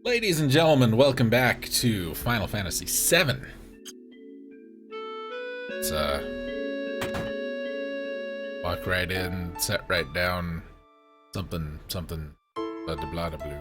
Ladies and gentlemen, welcome back to Final Fantasy VII. Let's walk right in, set right down, something, blah blah blah blue.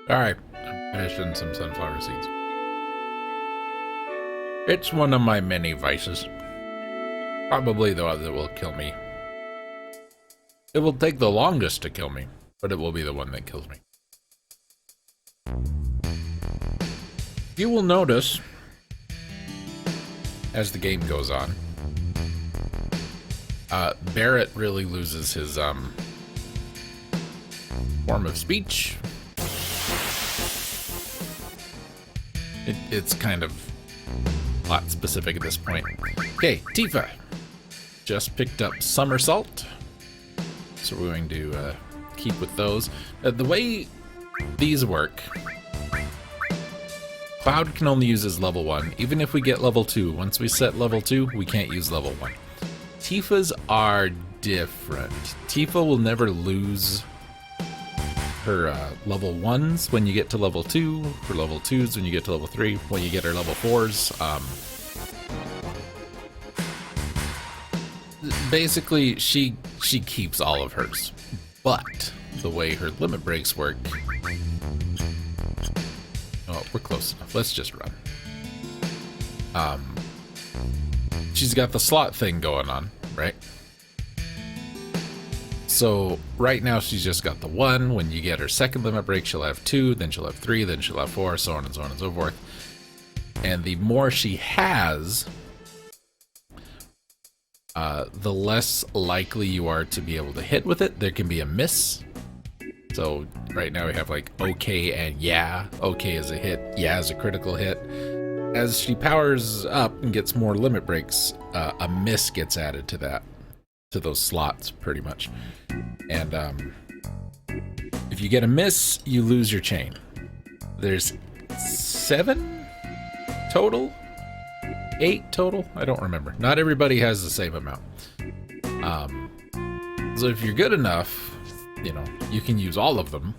Alright, I'm finishing some sunflower seeds. It's one of my many vices. Probably the one that will kill me. It will take the longest to kill me, but it will be the one that kills me. You will notice, as the game goes on, Barrett really loses his form of speech. It's kind of plot specific at this point. Okay, Tifa just picked up Somersault, so we're going to keep with those. The way these work, Cloud can only use his level 1, even if we get level 2. Once we set level 2, we can't use level 1. Tifa's are different. Tifa will never lose her level 1s when you get to level 2, her level 2s when you get to level 3, when you get her level 4s. Basically, she keeps all of hers. But the way her limit breaks work... Oh, we're close enough. Let's just run. She's got the slot thing going on, right? So right now she's just got the 1. When you get her second limit break, she'll have 2, then she'll have 3, then she'll have 4, so on and so on and so forth. And the more she has, the less likely you are to be able to hit with it. There can be a miss. So right now we have like okay and yeah. Okay is a hit, yeah is a critical hit. As she powers up and gets more limit breaks, a miss gets added to that. To those slots, pretty much. And if you get a miss, you lose your chain. There's 7 total? 8 total? I don't remember. Not everybody has the same amount. So if you're good enough, you know, you can use all of them.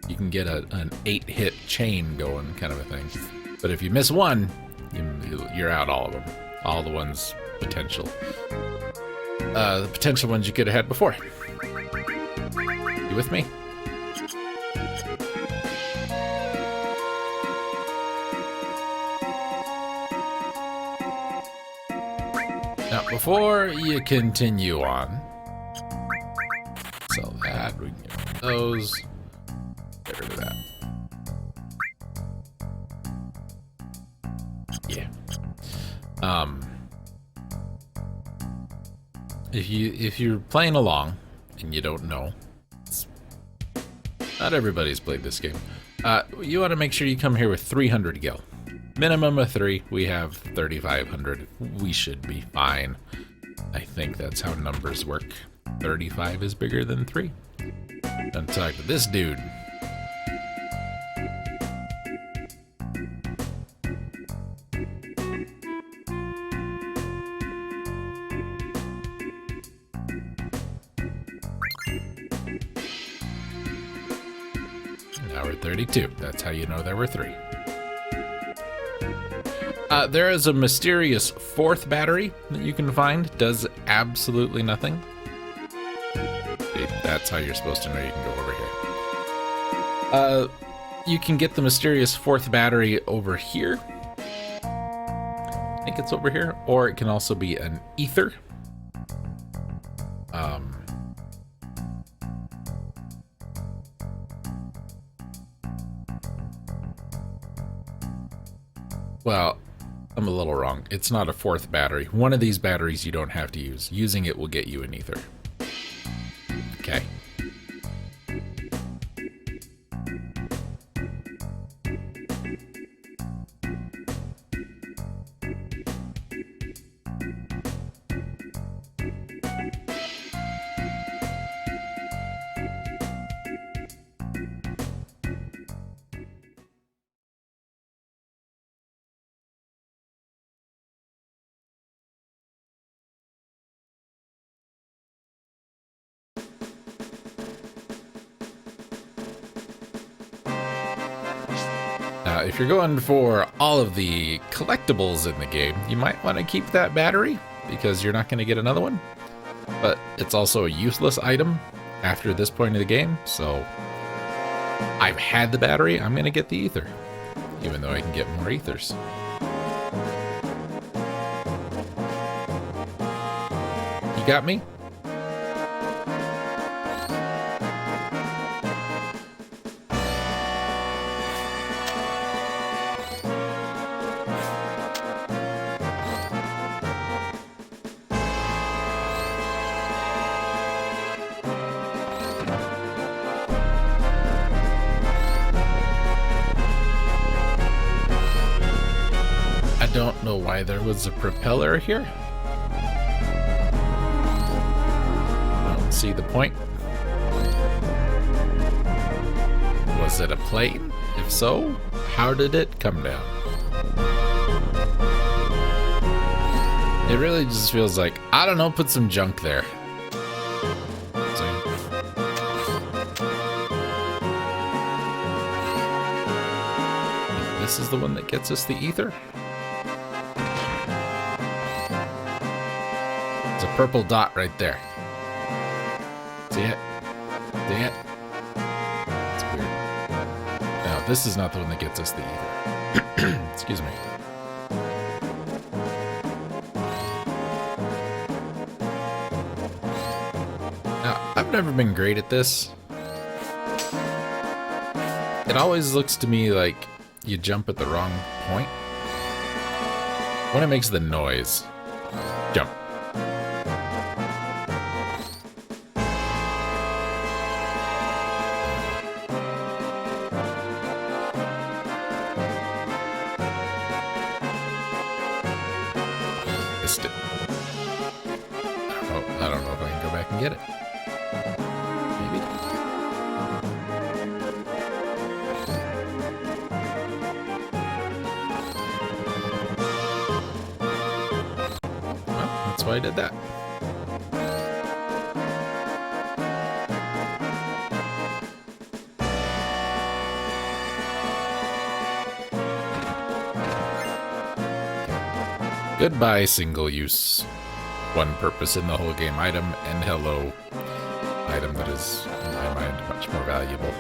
You can get an 8-hit chain going, kind of a thing. But if you miss one, you're out all of them. All the ones potential. The potential ones you could have had before. You with me? Now, before you continue on, sell that, we can get those, get rid of that. Yeah. If you're playing along and you don't know, not everybody's played this game. You want to make sure you come here with 300 gil. Minimum of 3. We have 3,500. We should be fine. I think that's how numbers work. 35 is bigger than 3. Don't talk to this dude. Now we're 32. That's how you know there were 3. There is a mysterious 4th battery that you can find. Does absolutely nothing. See, that's how you're supposed to know you can go over here. You can get the mysterious fourth battery over here. I think it's over here. Or it can also be an ether. Well, I'm a little wrong. It's not a fourth battery. One of these batteries you don't have to use. Using it will get you an ether. Okay. Now, if you're going for all of the collectibles in the game, you might want to keep that battery because you're not going to get another one. But it's also a useless item after this point of the game, so I've had the battery, I'm going to get the ether, even though I can get more ethers. You got me? I don't know why there was a propeller here. I don't see the point. Was it a plane? If so, how did it come down? It really just feels like, I don't know, put some junk there. This is the one that gets us the ether? There's a purple dot right there. See it? See it? It's weird. Now, this is not the one that gets us the ether. Excuse me. Now, I've never been great at this. It always looks to me like you jump at the wrong point. When it makes the noise, jump. Missed it. I don't know if I can go back and get it. Maybe. Well, that's why I did that. Goodbye, single-use, one-purpose in the whole game item, and hello, item that is, in my mind, much more valuable.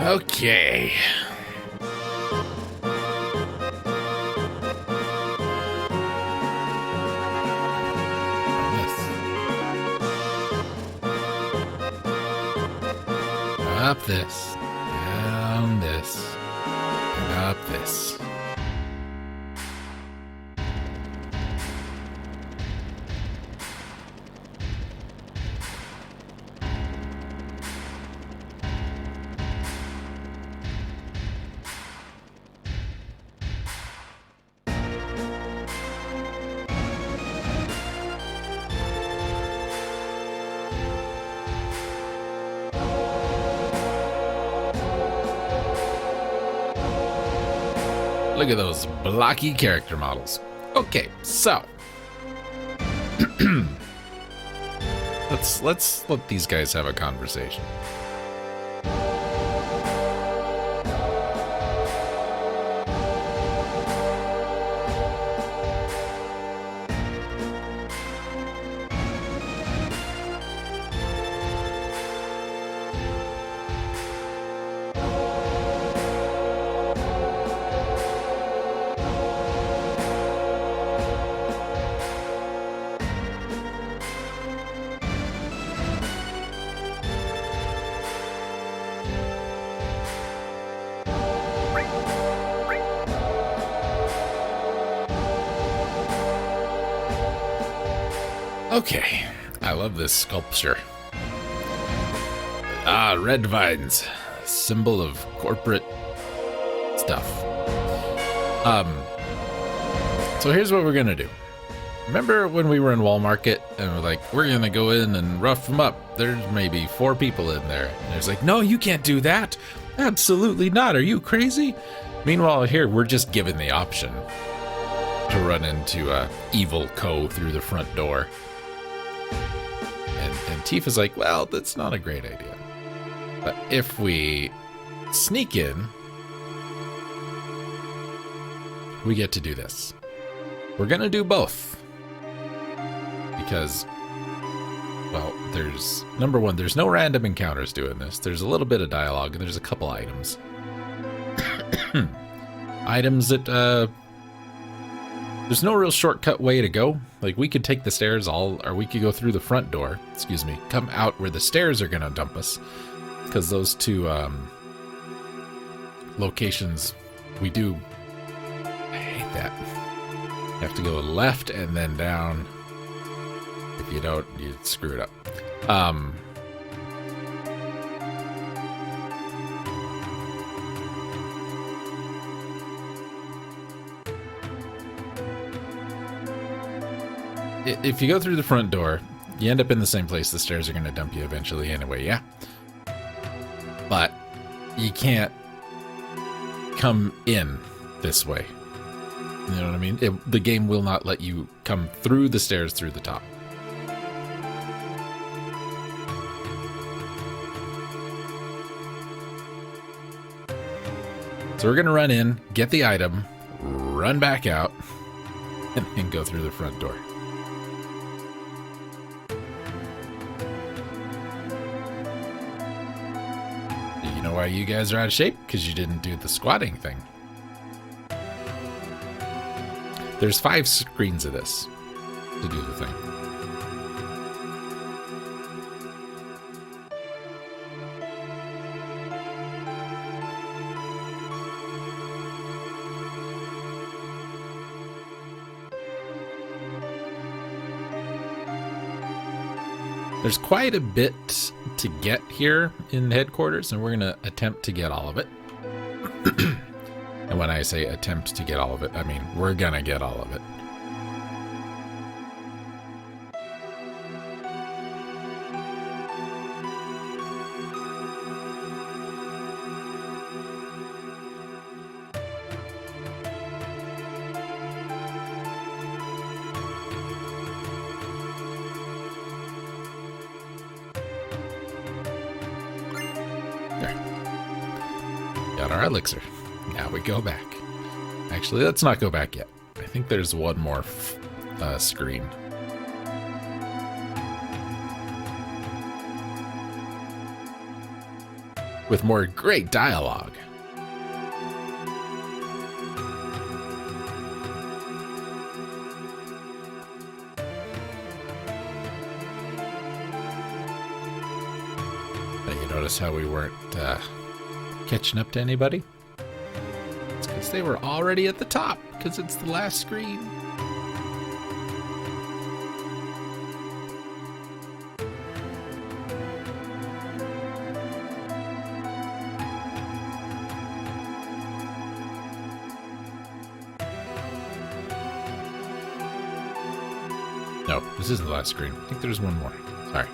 Okay. Up this, down this, and up this. Look at those blocky character models. Okay, so. Let's Let's let these guys have a conversation. Okay, I love this sculpture. Ah, red vines, symbol of corporate stuff. So here's what we're gonna do. Remember when we were in Walmart and we're like, we're gonna go in and rough them up. There's maybe 4 people in there. And there's like, no, you can't do that. Absolutely not. Are you crazy? Meanwhile, here, we're just given the option to run into Evil Co. through the front door. And Tifa's like, well, that's not a great idea. But if we sneak in, we get to do this. We're gonna do both. Because, well, there's, number one, there's no random encounters doing this. There's a little bit of dialogue, and there's a couple items. Items that, there's no real shortcut way to go. Like, we could take the stairs or we could go through the front door, excuse me, come out where the stairs are gonna dump us. Because those two, locations, we do, I hate that. You have to go left and then down. If you don't, you screw it up. If you go through the front door, you end up in the same place. The stairs are going to dump you eventually anyway, yeah? But you can't come in this way. You know what I mean? The game will not let you come through the stairs through the top. So we're going to run in, get the item, run back out, and then go through the front door. You know why you guys are out of shape? Because you didn't do the squatting thing. There's 5 screens of this to do the thing. There's quite a bit to get here in headquarters, and we're going to attempt to get all of it. And when I say attempt to get all of it, I mean we're going to get all of it. Got our elixir. Now we go back. Actually, let's not go back yet. I think there's one more screen. With more great dialogue. Now you notice how we weren't catching up to anybody? It's because they were already at the top, because it's the last screen. No, this isn't the last screen. I think there's one more. Sorry.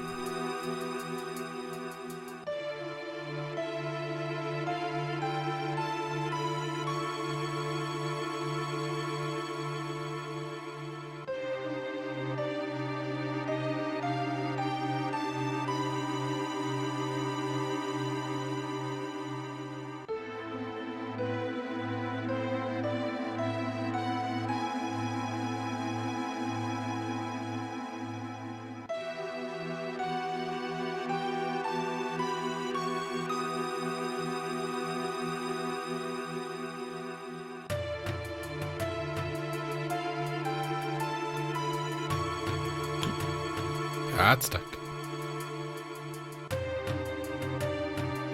got stuck.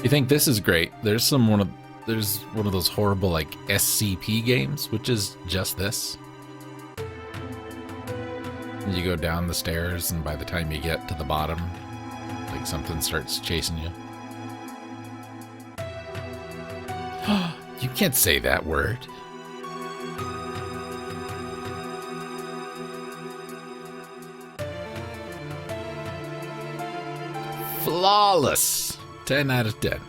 You think this is great? There's one of those horrible like SCP games, which is just this. And you go down the stairs, and by the time you get to the bottom, like something starts chasing you. You can't say that word. Flawless. 10 out of 10.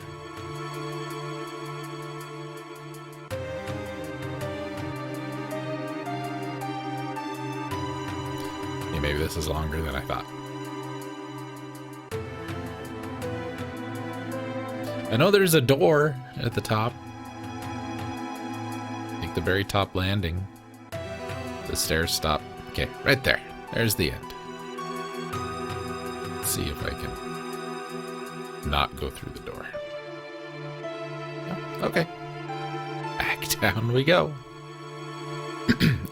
Yeah, maybe this is longer than I thought. I know there's a door at the top. Like the very top landing. The stairs stop. Okay, right there. There's the end. Let's see if I can not go through the door. Oh, okay. Back down we go.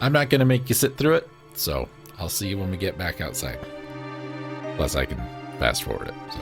I'm not going to make you sit through it, so I'll see you when we get back outside. Plus I can fast forward it, so.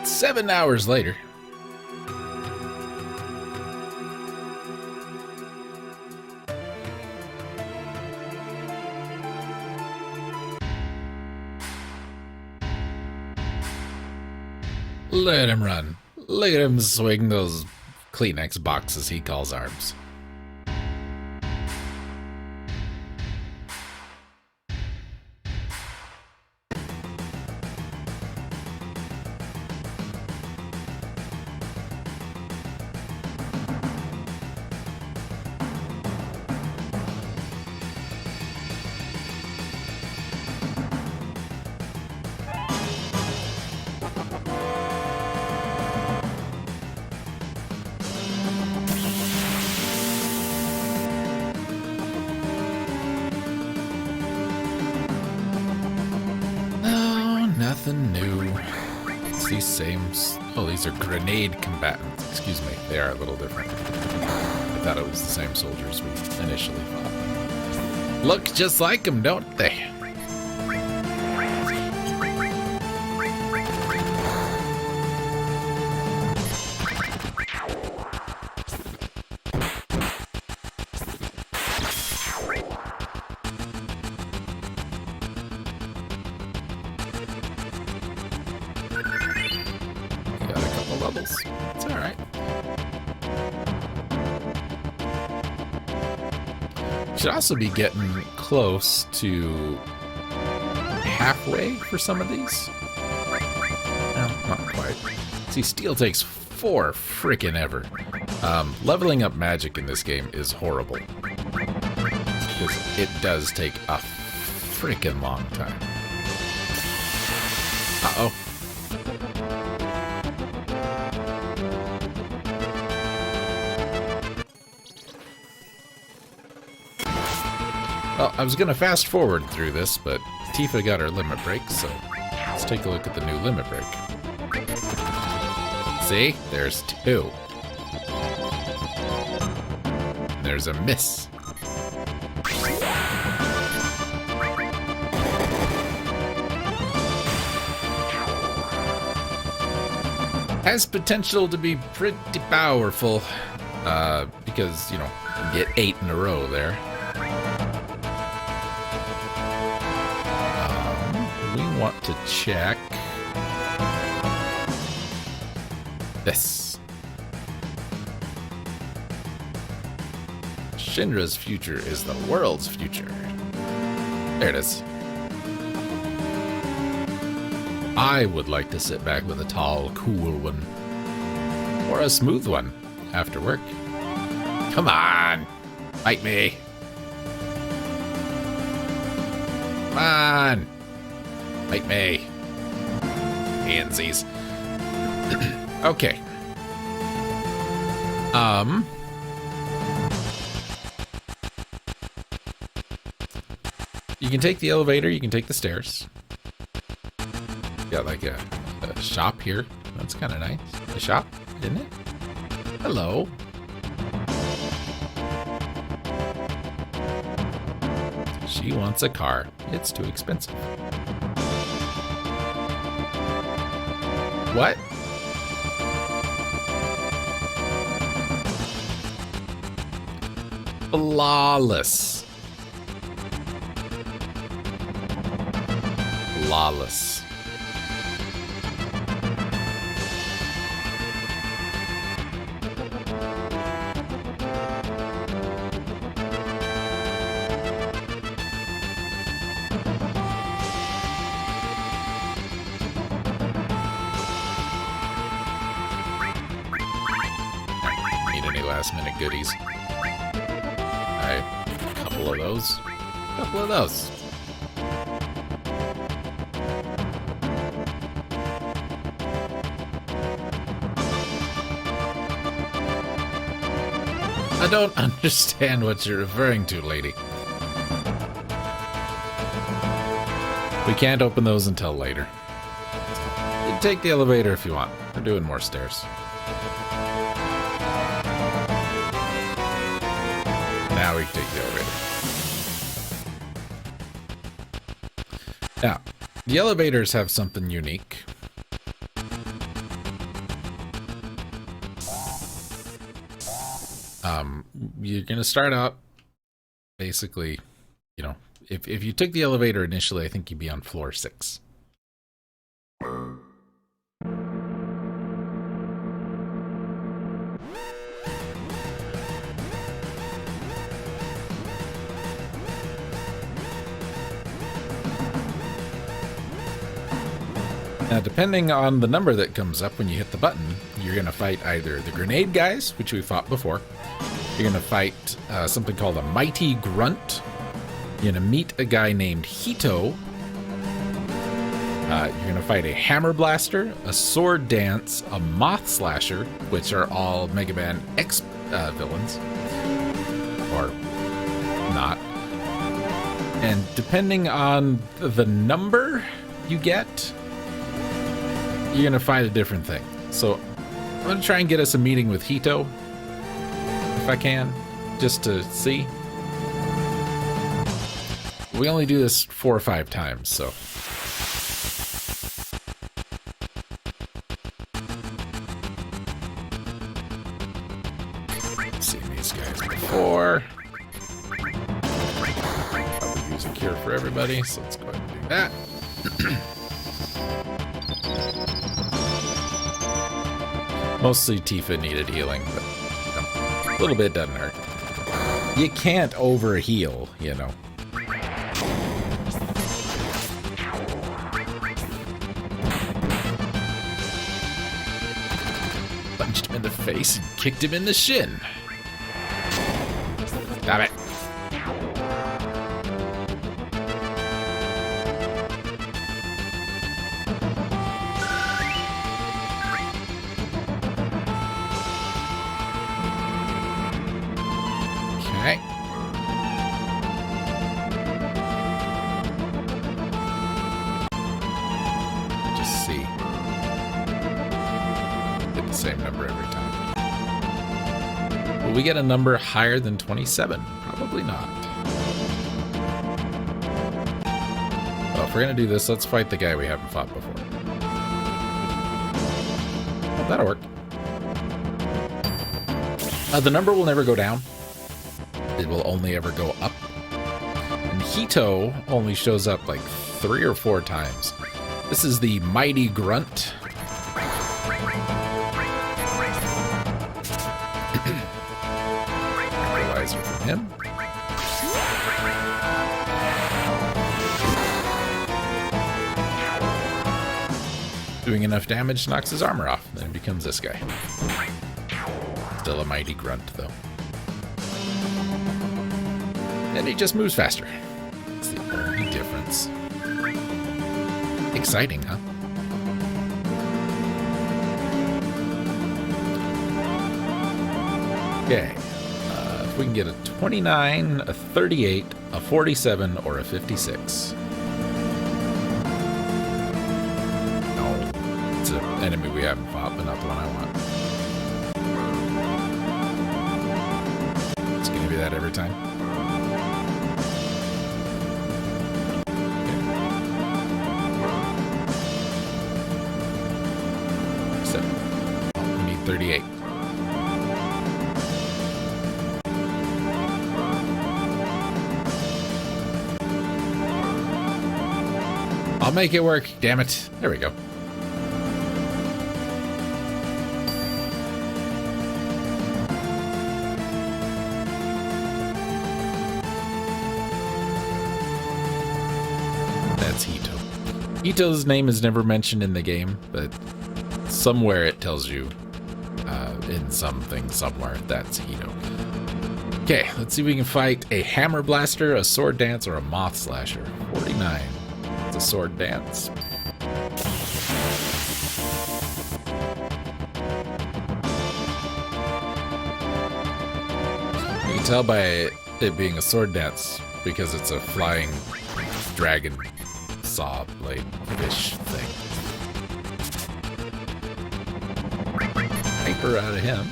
Seven hours later. Look at him run. Look at him swing those Kleenex boxes he calls arms. Nothing new. It's these same... Oh, these are grenade combatants. Excuse me. They are a little different. I thought it was the same soldiers we initially fought. Look just like them, don't they? Levels. It's alright. Should also be getting close to halfway for some of these. No, not quite. See, steel takes 4 frickin' ever. Leveling up magic in this game is horrible. Because it does take a frickin' long time. Uh-oh. Well, I was going to fast forward through this, but Tifa got her limit break, so let's take a look at the new limit break. See? There's 2. There's a miss. Has potential to be pretty powerful, because, you know, you get 8 in a row there. We want to check this. Shinra's future is the world's future. There it is. I would like to sit back with a tall, cool one. Or a smooth one after work. Come on! Fight me! Come on! Fight me! Handsies. Okay. You can take the elevator, you can take the stairs. Got like a shop here. That's kind of nice. A shop, isn't it? Hello. She wants a car. It's too expensive. What? Flawless. Flawless. Last minute goodies. Alright, a couple of those. A couple of those. I don't understand what you're referring to, lady. We can't open those until later. You can take the elevator if you want. We're doing more stairs. Now we can take the elevator. Now, the elevators have something unique. You're going to start out, basically, you know, if you took the elevator initially, I think you'd be on floor 6. Now, depending on the number that comes up when you hit the button, you're going to fight either the grenade guys, which we fought before. You're going to fight something called a mighty grunt. You're going to meet a guy named Hito. You're going to fight a hammer blaster, a sword dance, a moth slasher, which are all Mega Man X villains. Or not. And depending on the number you get, you're going to fight a different thing. So I'm going to try and get us a meeting with Hito, if I can, just to see. We only do this 4 or 5 times, so. Seen these guys before. Probably use a cure for everybody, so let's go ahead and do that. Mostly Tifa needed healing, but you know, a little bit doesn't hurt. You can't over-heal, you know. in the face and kicked him in the shin. Stop it. Okay. Just see. Get the same number every time. Will we get a number higher than 27? Probably not. Well, if we're gonna do this, let's fight the guy we haven't fought before. Oh, that'll work. The number will never go down. It will only ever go up. And Hito only shows up like 3 or 4 times. This is the Mighty Grunt. Tranquilizer from him. Doing enough damage knocks his armor off. Then it becomes this guy. Still a Mighty Grunt, though. And he just moves faster. That's the only difference. Exciting, huh? Okay. If we can get a 29, a 38, a 47, or a 56. No. It's an enemy we haven't fought, but not the one I want. It's gonna be that every time. We need 38. I'll make it work, damn it. There we go. That's Hito. Hito's name is never mentioned in the game, but somewhere it tells you in something somewhere that's Hito. Okay, let's see if we can fight a hammer blaster, a sword dance, or a moth slasher. 49. It's a sword dance. You can tell by it being a sword dance because it's a flying dragon saw blade fish thing. Hyper out of him.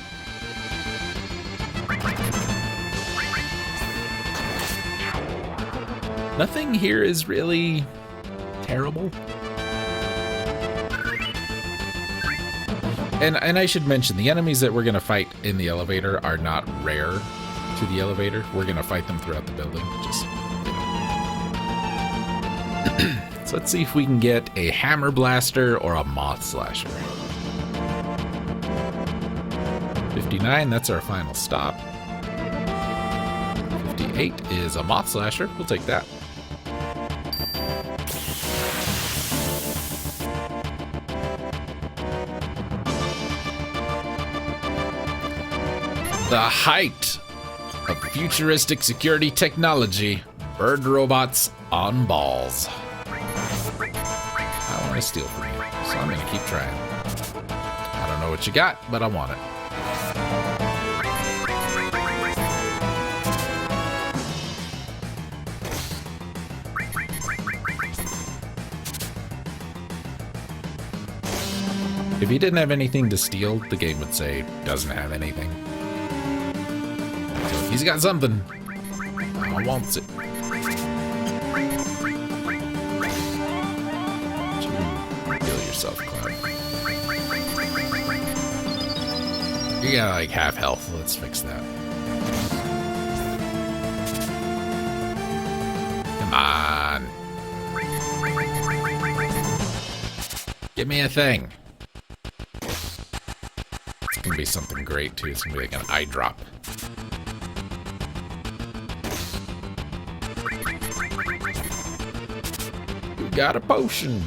Nothing here is really terrible. And I should mention, the enemies that we're going to fight in the elevator are not rare to the elevator. We're going to fight them throughout the building. Just, you know. So let's see if we can get a hammer blaster or a moth slasher. 59, that's our final stop. 58 is a moth slasher. We'll take that. The height of futuristic security technology, bird robots on balls. I want to steal from you, so I'm going to keep trying. I don't know what you got, but I want it. If he didn't have anything to steal, the game would say doesn't have anything. So he's got something. I wants it. Heal yourself, Cloud. You got like half health. Let's fix that. Come on. Give me a thing. It's gonna be something great too. It's gonna be like an eye drop. You got a potion.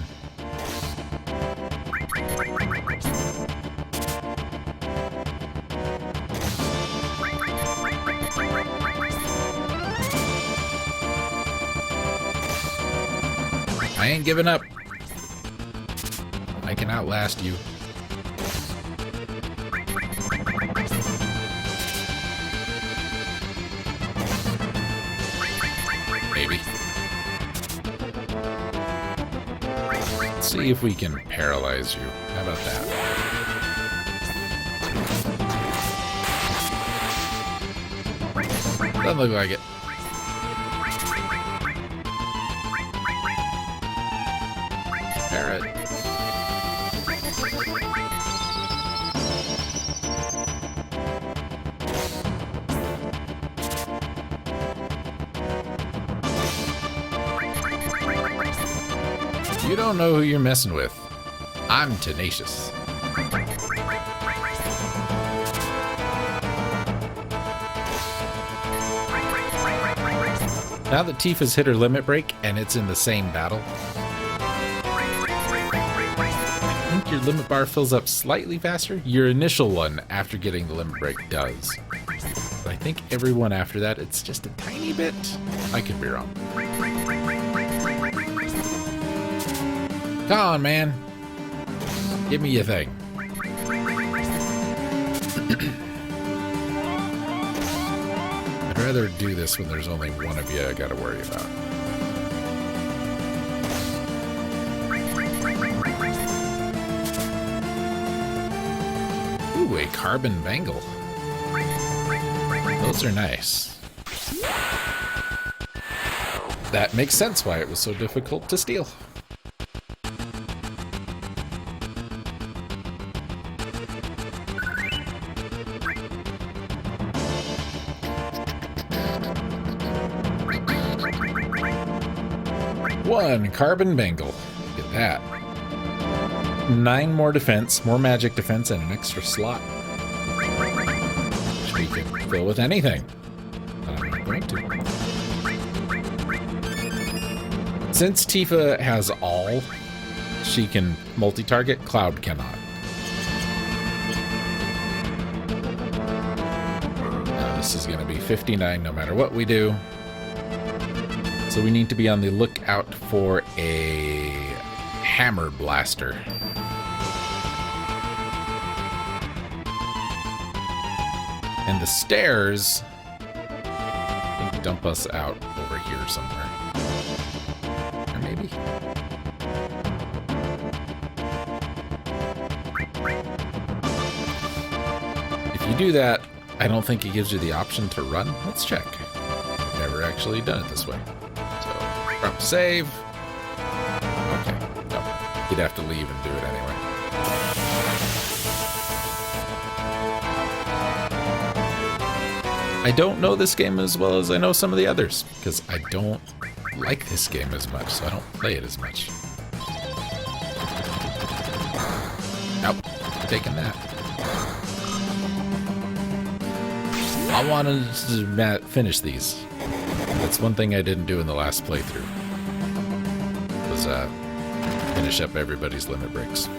I ain't giving up. I can outlast you. Maybe. Let's see if we can paralyze you. How about that? Doesn't look like it. Parrot. You don't know who you're messing with. I'm tenacious. Now that Tifa's hit her limit break and it's in the same battle, I think your limit bar fills up slightly faster. Your initial one after getting the limit break does. But I think everyone after that, it's just a tiny bit. I could be wrong. Come on, man. Give me your thing. I'd rather do this when there's only one of you I gotta worry about. Ooh, a carbon bangle. Those are nice. That makes sense why it was so difficult to steal. One carbon bangle. Look at that. 9 more defense, more magic defense, and an extra slot. Which we can fill with anything. But I'm not going to. Since Tifa has all, she can multi-target. Cloud cannot. Now this is going to be 59 no matter what we do. So we need to be on the lookout for a hammer blaster. And the stairs, I think, dump us out over here somewhere. Or maybe. If you do that, I don't think it gives you the option to run. Let's check. I've never actually done it this way. Save. Okay. No. You'd have to leave and do it anyway. I don't know this game as well as I know some of the others, because I don't like this game as much, so I don't play it as much. Nope. Taking that. I wanted to finish these. That's one thing I didn't do in the last playthrough. Was finish up everybody's limit breaks.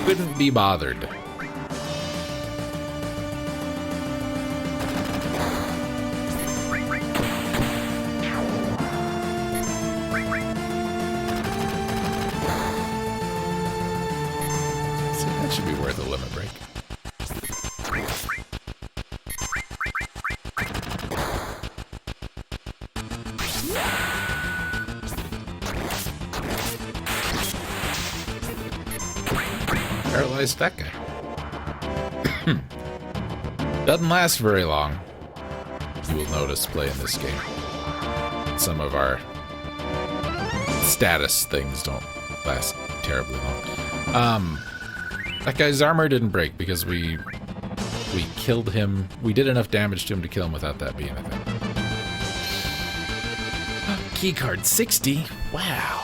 Couldn't be bothered. So that should be worth a limit break. Paralyze that guy. Doesn't last very long. You will notice playing this game. Some of our status things don't last terribly long. That guy's armor didn't break because we killed him. We did enough damage to him to kill him without that being a thing. Keycard 60. Wow.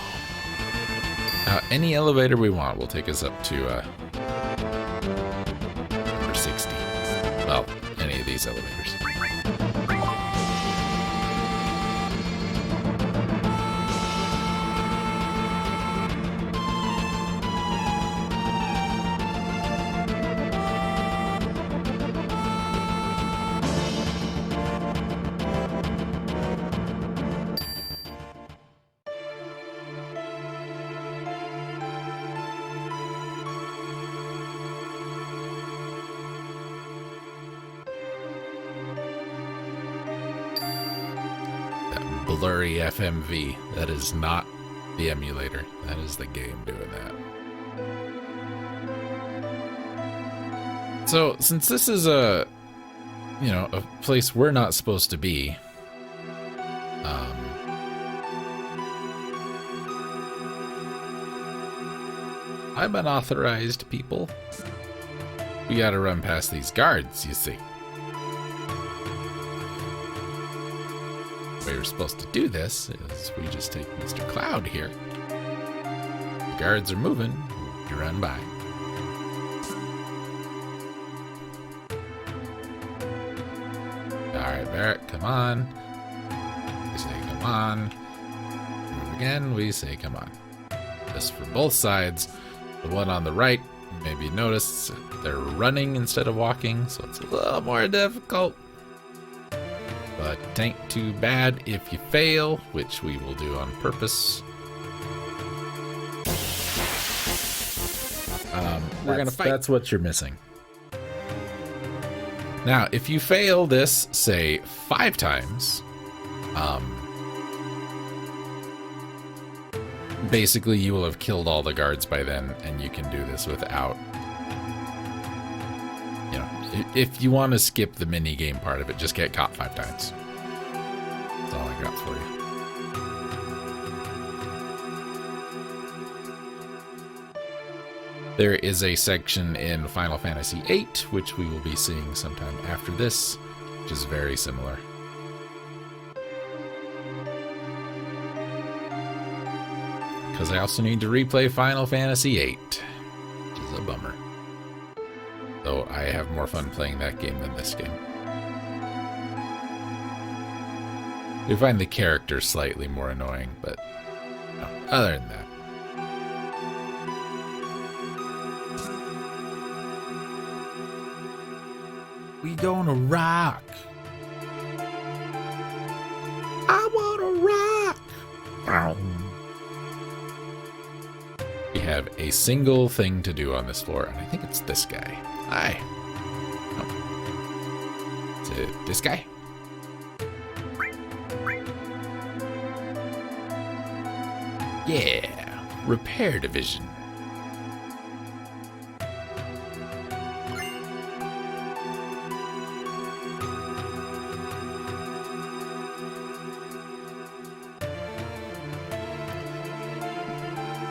Now, any elevator we want will take us up to number 60. Well, any of these elevators. blurry FMV. That is not the emulator. That is the game doing that. So, since this is a place we're not supposed to be, I'm unauthorized people. We gotta run past these guards, you see. The way we're supposed to do this is we just take Mr. Cloud here. The guards are moving, you run by. Alright, Barrett, come on. We say come on. Move again, we say come on. This for both sides. The one on the right, maybe notice they're running instead of walking, so it's a little more difficult. But it ain't too bad if you fail, which we will do on purpose. We're gonna fight. That's what you're missing. Now, if you fail this, say 5 times, basically you will have killed all the guards by then, and you can do this without, if you want to skip the mini game part of it, just get caught 5 times. That's all I got for you. There is a section in Final Fantasy VIII, which we will be seeing sometime after this, which is very similar. Because I also need to replay Final Fantasy VIII, which is a bummer. Though I have more fun playing that game than this game. We find the characters slightly more annoying, but other than that. We gonna rock. I wanna rock. We have a single thing to do on this floor, and I think it's this guy. Hi. Oh. Is it this guy? Yeah. Repair division.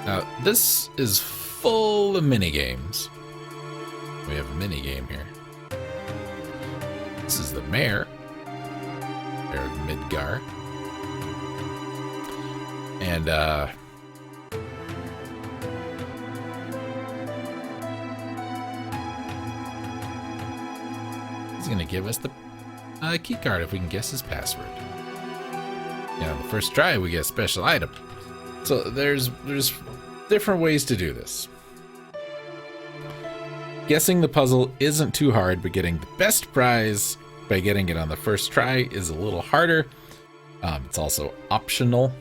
Now, this is full of mini-games. We have a mini-game here. This is the mayor. Mayor of Midgar. And, he's gonna give us the key card if we can guess his password. The first try we get a special item. So there's different ways to do this. Guessing the puzzle isn't too hard, but getting the best prize by getting it on the first try is a little harder. It's also optional,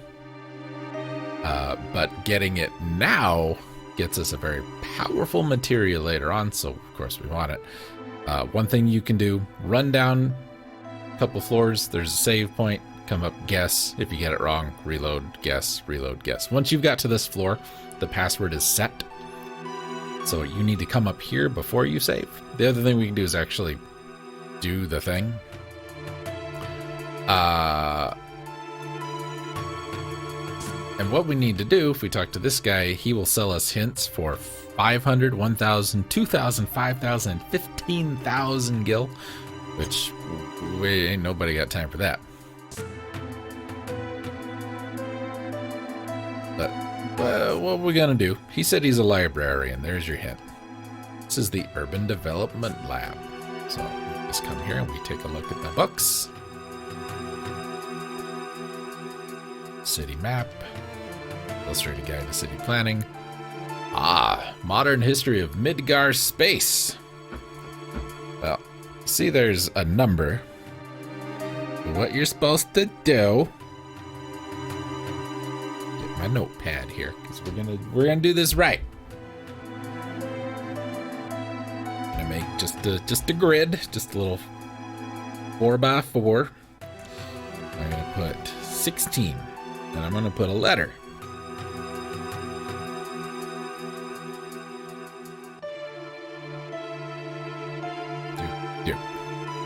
but getting it now gets us a very powerful material later on, so of course we want it. One thing you can do, run down a couple floors, there's a save point, come up, guess. If you get it wrong, reload, guess, reload, guess. Once you've got to this floor, the password is set. So you need to come up here before you save. The other thing we can do is actually do the thing. And what we need to do, if we talk to this guy, he will sell us hints for 500, 1,000, 2,000, 5,000, 15,000 gil, which ain't nobody got time for that. But what we're gonna do, he said he's a librarian. There's your hint. This is the Urban Development Lab. So we just come here and we take a look at the books. City map. Illustrated guide to city planning. Modern history of Midgar space. Well, see there's a number. What you're supposed to do. Get my notepad here, because we're gonna do this right. I'm gonna make just a grid, just a little 4x4. I'm gonna put 16. And I'm going to put a letter.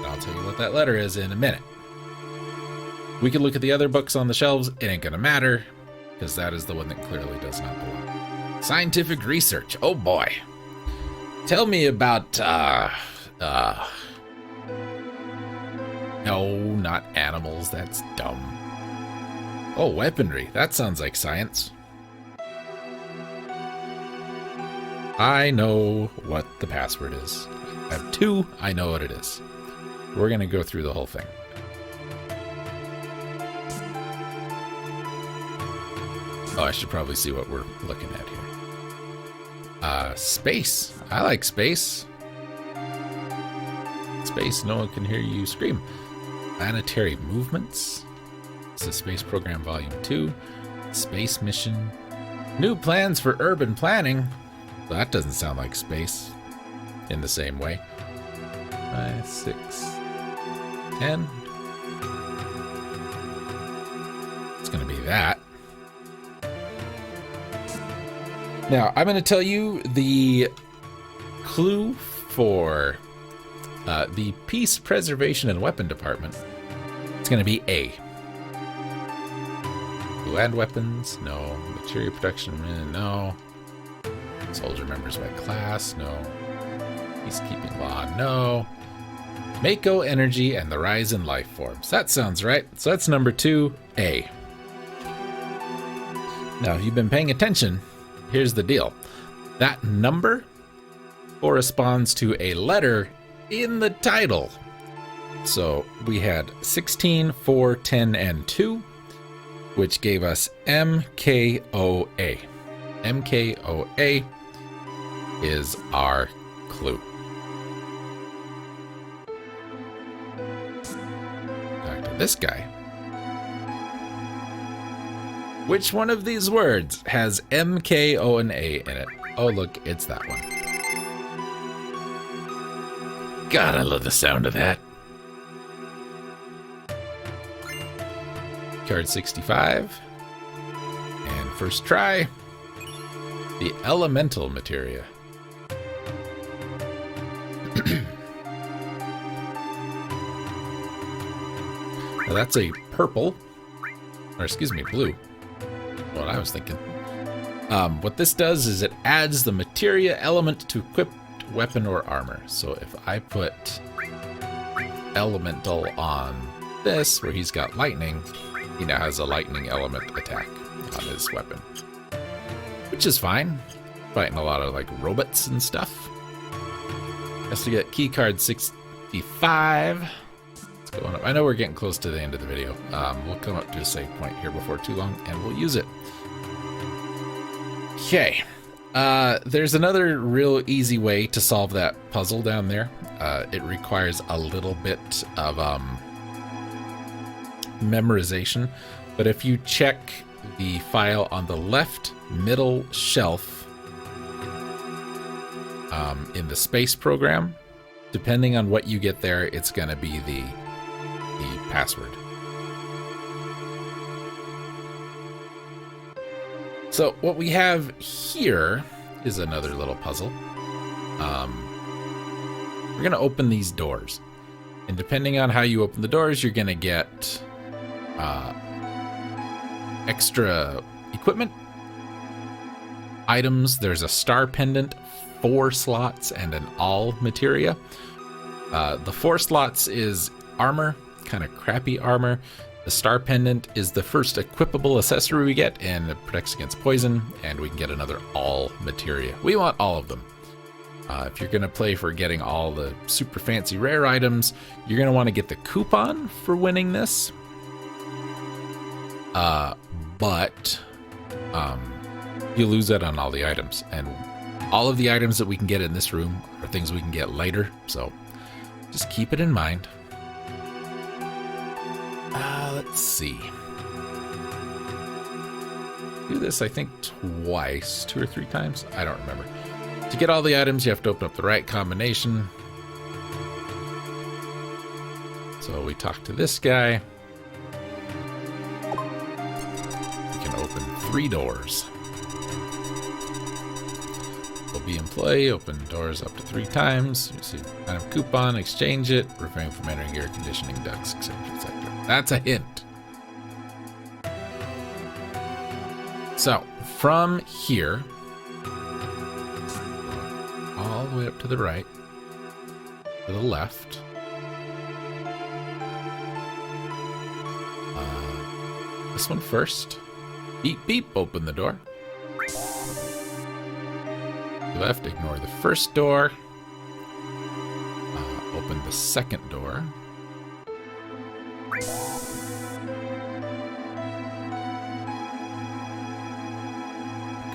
I'll tell you what that letter is in a minute. We can look at the other books on the shelves. It ain't going to matter, because that is the one that clearly does not belong. Scientific research. Oh boy. Tell me about, no, not animals. That's dumb. Oh, weaponry. That sounds like science. I know what the password is. I have 2. I know what it is. We're going to go through the whole thing. Oh, I should probably see what we're looking at here. Space. I like space. Space, no one can hear you scream. Planetary movements. This is Space Program Volume 2. Space mission. New plans for urban planning. Well, that doesn't sound like space in the same way. 5, 6, 10. It's going to be that. Now, I'm going to tell you the clue for the Peace Preservation and Weapon Department. It's going to be A. Land weapons, no. Material production, no. Soldier members by class, no. Peacekeeping law, no. Mako energy and the rise in life forms. That sounds right. So that's number 2, A. Now, if you've been paying attention, here's the deal. That number corresponds to a letter in the title. So we had 16, 4, 10, and 2, which gave us MKOA. MKOA is our clue. Back to this guy. Which one of these words has M, K, O, and A in it? Oh, look, it's that one. God, I love the sound of that. Card 65. And first try. The elemental materia. Now that's a purple. Or excuse me, blue. What I was thinking. What this does is it adds the materia element to equipped weapon or armor. So if I put elemental on this, where he's got lightning, he now has a lightning element attack on his weapon. Which is fine. Fighting a lot of like robots and stuff. Has to get key card 65. Let's go on up. I know we're getting close to the end of the video. We'll come up to a save point here before too long and we'll use it. Okay. There's another real easy way to solve that puzzle down there. It requires a little bit of memorization, but if you check the file on the left middle shelf in the space program, depending on what you get there, it's going to be the password. So what we have here is another little puzzle. We're going to open these doors. And depending on how you open the doors, you're going to get extra equipment, items. There's a star pendant, 4 slots, and an all materia. The 4 slots is armor, kind of crappy armor. The star pendant is the first equipable accessory we get, and it protects against poison, and we can get another all materia. We want all of them. If you're going to play for getting all the super fancy rare items, you're going to want to get the coupon for winning this. But you lose that on all the items, and all of the items that we can get in this room are things we can get later, so just keep it in mind. Let's see. Do this, I think, twice, 2 or 3 times. I don't remember. To get all the items, you have to open up the right combination. So we talk to this guy. open 3 doors. Will be in play, open doors up to 3 times. You see kind of coupon, exchange it, refrain from entering air conditioning ducts, etc., etc. That's a hint. So, from here, all the way up to the right, to the left, this one first. Beep, beep, open the door. Left, ignore the first door. Open the second door.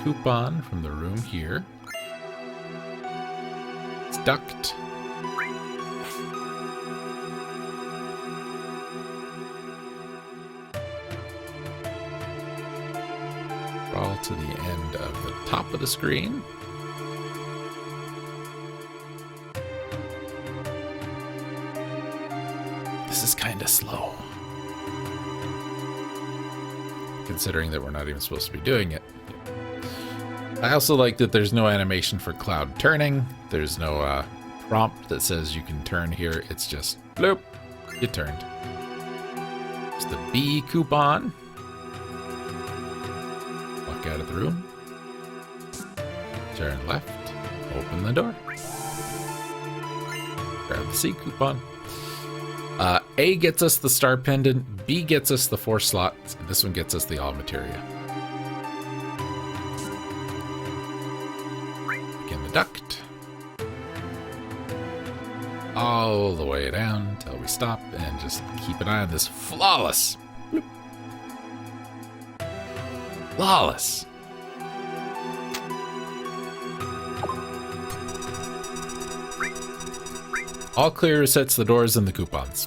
Coupon from the room here. It's duct. Crawl to the end of the top of the screen. This is kind of slow, considering that we're not even supposed to be doing it. I also like that there's no animation for cloud turning. There's no prompt that says you can turn here. It's just bloop, you turned. It's the B coupon. Walk out of the room. Turn left. Open the door. Grab the C coupon. A gets us the star pendant. B gets us the 4 slots. And this one gets us the all materia. Again, the duct. All the way down until we stop and just keep an eye on this flawless. Bloop. Flawless. All clear resets the doors and the coupons.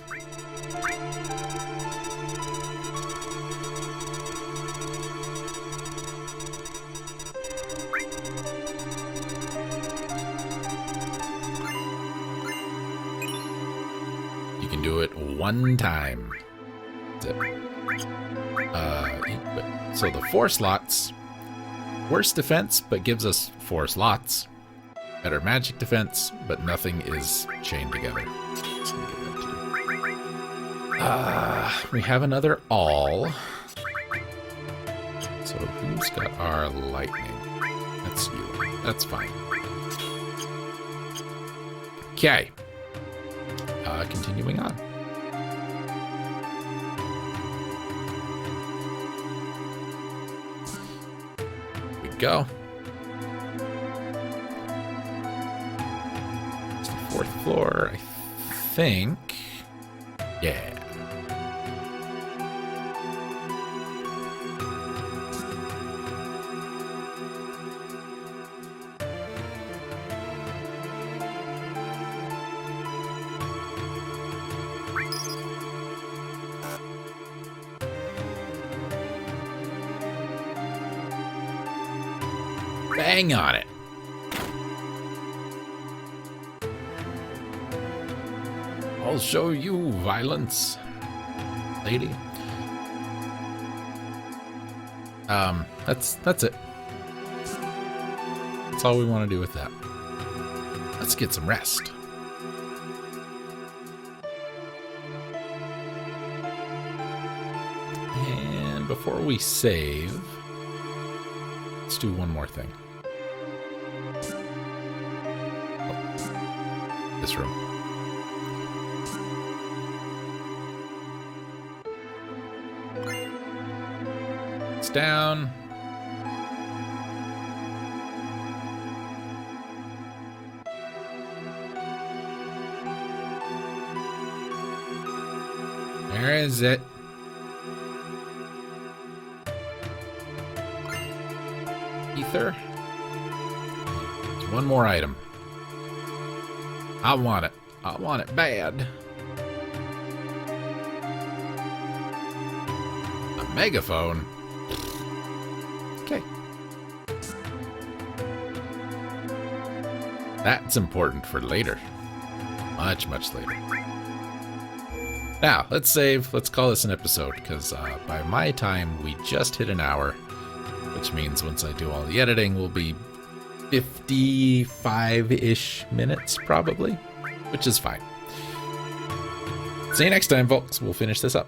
You can do it 1 time. That's it. So the 4 slots, worse defense, but gives us 4 slots. Better magic defense, but nothing is chained together. We have another all. So who's got our lightning? That's you. That's fine. Okay. Continuing on. Here we go. 4th floor, I think. Yeah. Bang on it. I'll show you violence, lady. That's it. That's all we want to do with that. Let's get some rest. And before we save, let's do one more thing. Oh, this room. Down. Where is it? Ether. There's one more item. I want it. I want it bad. A megaphone. Okay. That's important for later. Much, much later. Now, let's save. Let's call this an episode, because by my time, we just hit an hour. which means once I do all the editing, will be 55-ish minutes probably, which is fine. See you next time, folks. We'll finish this up.